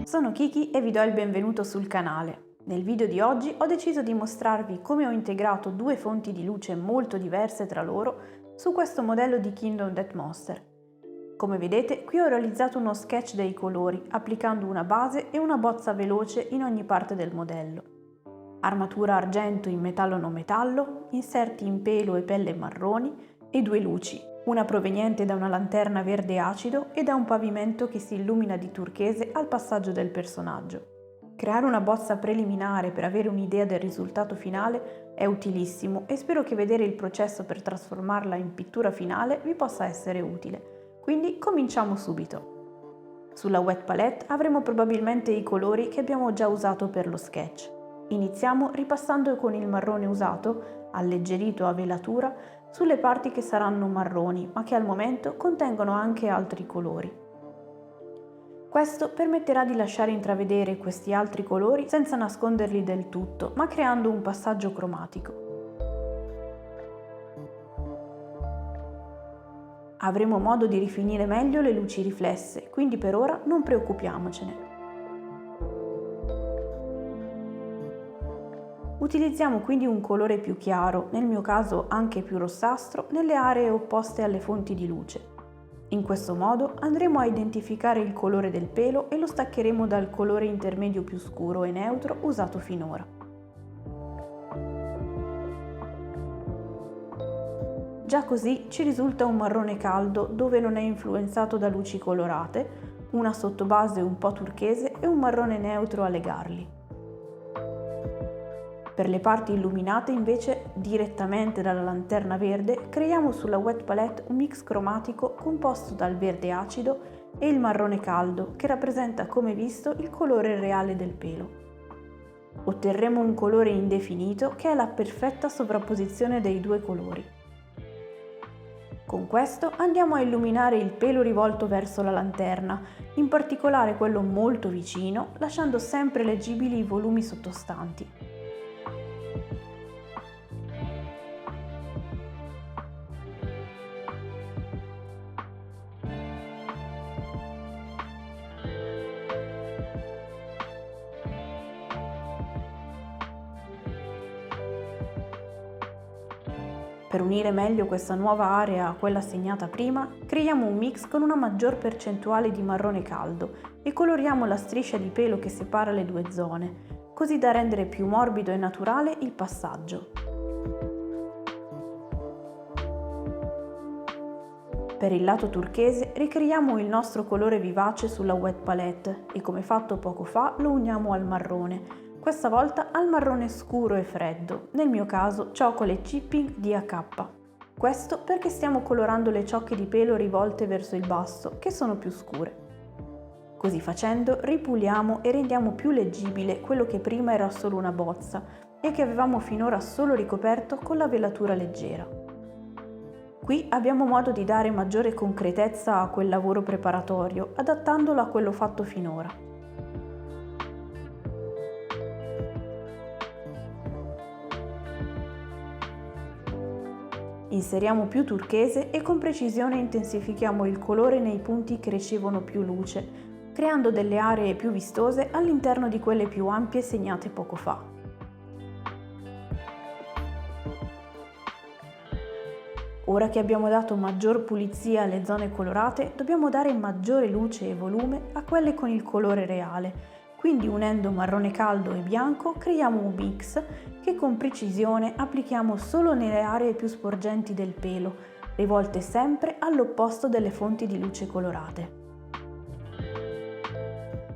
Sono Kiki e vi do il benvenuto sul canale. Nel video di oggi ho deciso di mostrarvi come ho integrato due fonti di luce molto diverse tra loro su questo modello di Kingdom Death Monster. Come vedete, qui ho realizzato uno sketch dei colori, applicando una base e una bozza veloce in ogni parte del modello. Armatura argento in metallo non metallo, inserti in pelo e pelle marroni e due luci, una proveniente da una lanterna verde acido e da un pavimento che si illumina di turchese al passaggio del personaggio. Creare una bozza preliminare per avere un'idea del risultato finale è utilissimo e spero che vedere il processo per trasformarla in pittura finale vi possa essere utile. Quindi cominciamo subito. Sulla wet palette avremo probabilmente i colori che abbiamo già usato per lo sketch. Iniziamo ripassando con il marrone usato, alleggerito a velatura, sulle parti che saranno marroni, ma che al momento contengono anche altri colori. Questo permetterà di lasciare intravedere questi altri colori senza nasconderli del tutto, ma creando un passaggio cromatico. Avremo modo di rifinire meglio le luci riflesse, quindi per ora non preoccupiamocene. Utilizziamo quindi un colore più chiaro, nel mio caso anche più rossastro, nelle aree opposte alle fonti di luce. In questo modo andremo a identificare il colore del pelo e lo staccheremo dal colore intermedio più scuro e neutro usato finora. Già così ci risulta un marrone caldo dove non è influenzato da luci colorate, una sottobase un po' turchese e un marrone neutro a legarli. Per le parti illuminate invece, direttamente dalla lanterna verde, creiamo sulla wet palette un mix cromatico composto dal verde acido e il marrone caldo, che rappresenta come visto il colore reale del pelo. Otterremo un colore indefinito che è la perfetta sovrapposizione dei due colori. Con questo andiamo a illuminare il pelo rivolto verso la lanterna, in particolare quello molto vicino, lasciando sempre leggibili i volumi sottostanti. Per unire meglio questa nuova area a quella segnata prima, creiamo un mix con una maggior percentuale di marrone caldo e coloriamo la striscia di pelo che separa le due zone, così da rendere più morbido e naturale il passaggio. Per il lato turchese ricreiamo il nostro colore vivace sulla wet palette e come fatto poco fa lo uniamo al marrone, questa volta al marrone scuro e freddo, nel mio caso Chocolate Chipping DH. Questo perché stiamo colorando le ciocche di pelo rivolte verso il basso, che sono più scure. Così facendo ripuliamo e rendiamo più leggibile quello che prima era solo una bozza e che avevamo finora solo ricoperto con la velatura leggera. Qui abbiamo modo di dare maggiore concretezza a quel lavoro preparatorio, adattandolo a quello fatto finora. Inseriamo più turchese e con precisione intensifichiamo il colore nei punti che ricevono più luce, creando delle aree più vistose all'interno di quelle più ampie segnate poco fa. Ora che abbiamo dato maggior pulizia alle zone colorate, dobbiamo dare maggiore luce e volume a quelle con il colore reale. Quindi unendo marrone caldo e bianco creiamo un mix che con precisione applichiamo solo nelle aree più sporgenti del pelo, rivolte sempre all'opposto delle fonti di luce colorate.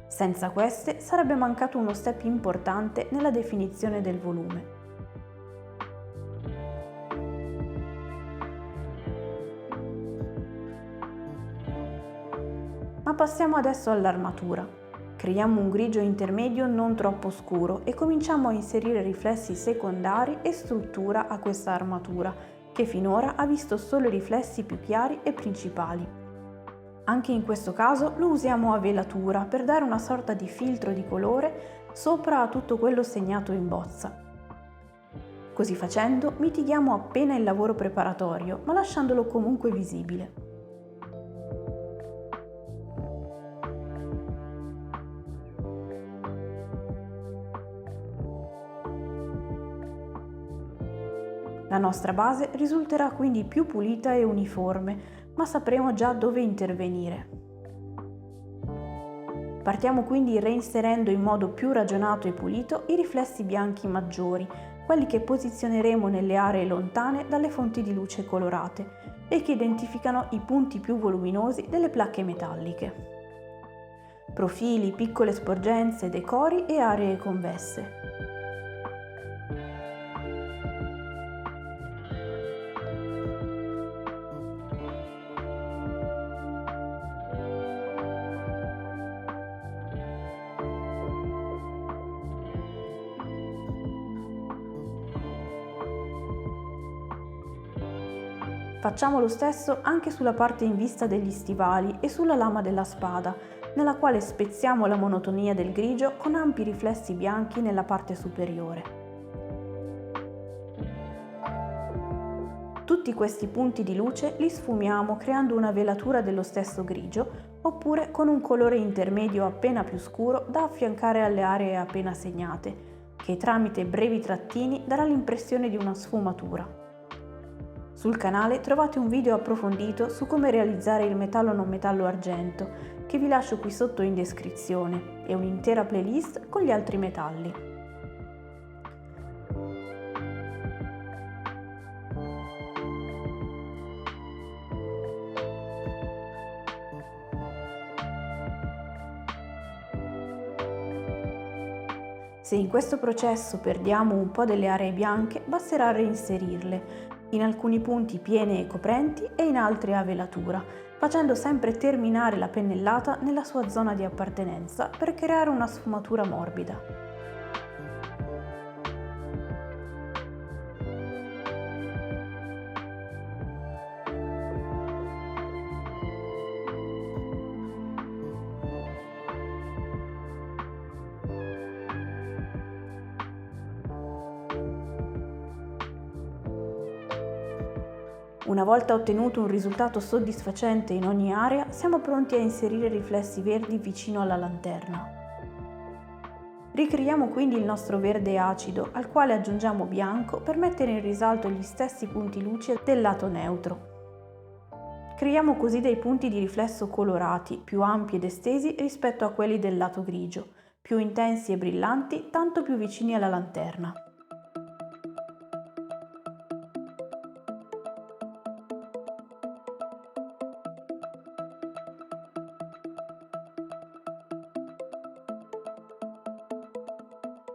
Senza queste sarebbe mancato uno step importante nella definizione del volume. Ma passiamo adesso all'armatura. Creiamo un grigio intermedio non troppo scuro e cominciamo a inserire riflessi secondari e struttura a questa armatura, che finora ha visto solo i riflessi più chiari e principali. Anche in questo caso lo usiamo a velatura per dare una sorta di filtro di colore sopra a tutto quello segnato in bozza. Così facendo mitighiamo appena il lavoro preparatorio, ma lasciandolo comunque visibile. La nostra base risulterà quindi più pulita e uniforme, ma sapremo già dove intervenire. Partiamo quindi reinserendo in modo più ragionato e pulito i riflessi bianchi maggiori, quelli che posizioneremo nelle aree lontane dalle fonti di luce colorate e che identificano i punti più voluminosi delle placche metalliche. Profili, piccole sporgenze, decori e aree convesse. Facciamo lo stesso anche sulla parte in vista degli stivali e sulla lama della spada, nella quale spezziamo la monotonia del grigio con ampi riflessi bianchi nella parte superiore. Tutti questi punti di luce li sfumiamo creando una velatura dello stesso grigio, oppure con un colore intermedio appena più scuro da affiancare alle aree appena segnate, che tramite brevi trattini darà l'impressione di una sfumatura. Sul canale trovate un video approfondito su come realizzare il metallo non metallo argento, che vi lascio qui sotto in descrizione, e un'intera playlist con gli altri metalli. Se in questo processo perdiamo un po' delle aree bianche, basterà reinserirle, in alcuni punti piene e coprenti e in altri a velatura, facendo sempre terminare la pennellata nella sua zona di appartenenza per creare una sfumatura morbida. Una volta ottenuto un risultato soddisfacente in ogni area, siamo pronti a inserire riflessi verdi vicino alla lanterna. Ricreiamo quindi il nostro verde acido, al quale aggiungiamo bianco per mettere in risalto gli stessi punti luce del lato neutro. Creiamo così dei punti di riflesso colorati, più ampi ed estesi rispetto a quelli del lato grigio, più intensi e brillanti, tanto più vicini alla lanterna.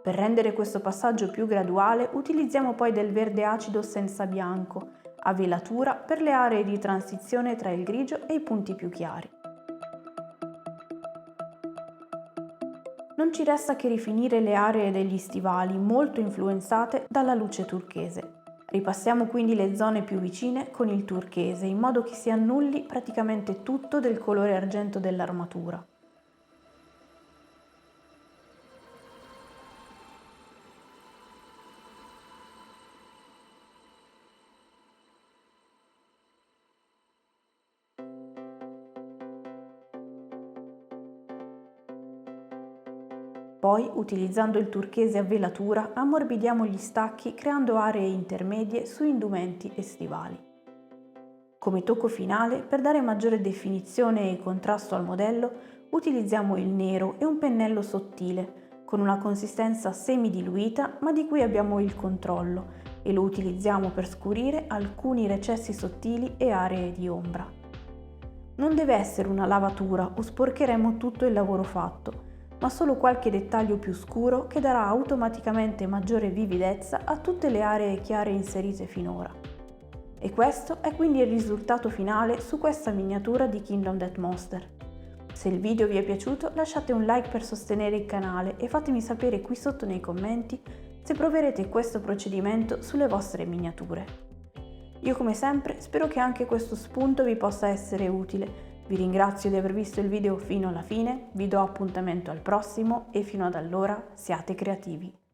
Per rendere questo passaggio più graduale utilizziamo poi del verde acido senza bianco, a velatura per le aree di transizione tra il grigio e i punti più chiari. Non ci resta che rifinire le aree degli stivali molto influenzate dalla luce turchese. Ripassiamo quindi le zone più vicine con il turchese in modo che si annulli praticamente tutto del colore argento dell'armatura. Poi, utilizzando il turchese a velatura, ammorbidiamo gli stacchi creando aree intermedie su indumenti e stivali. Come tocco finale, per dare maggiore definizione e contrasto al modello, utilizziamo il nero e un pennello sottile, con una consistenza semidiluita ma di cui abbiamo il controllo, e lo utilizziamo per scurire alcuni recessi sottili e aree di ombra. Non deve essere una lavatura o sporcheremo tutto il lavoro fatto, ma solo qualche dettaglio più scuro che darà automaticamente maggiore vividezza a tutte le aree chiare inserite finora. E questo è quindi il risultato finale su questa miniatura di Kingdom Death Monster. Se il video vi è piaciuto lasciate un like per sostenere il canale e fatemi sapere qui sotto nei commenti se proverete questo procedimento sulle vostre miniature. Io come sempre spero che anche questo spunto vi possa essere utile. Vi ringrazio di aver visto il video fino alla fine, vi do appuntamento al prossimo e fino ad allora siate creativi.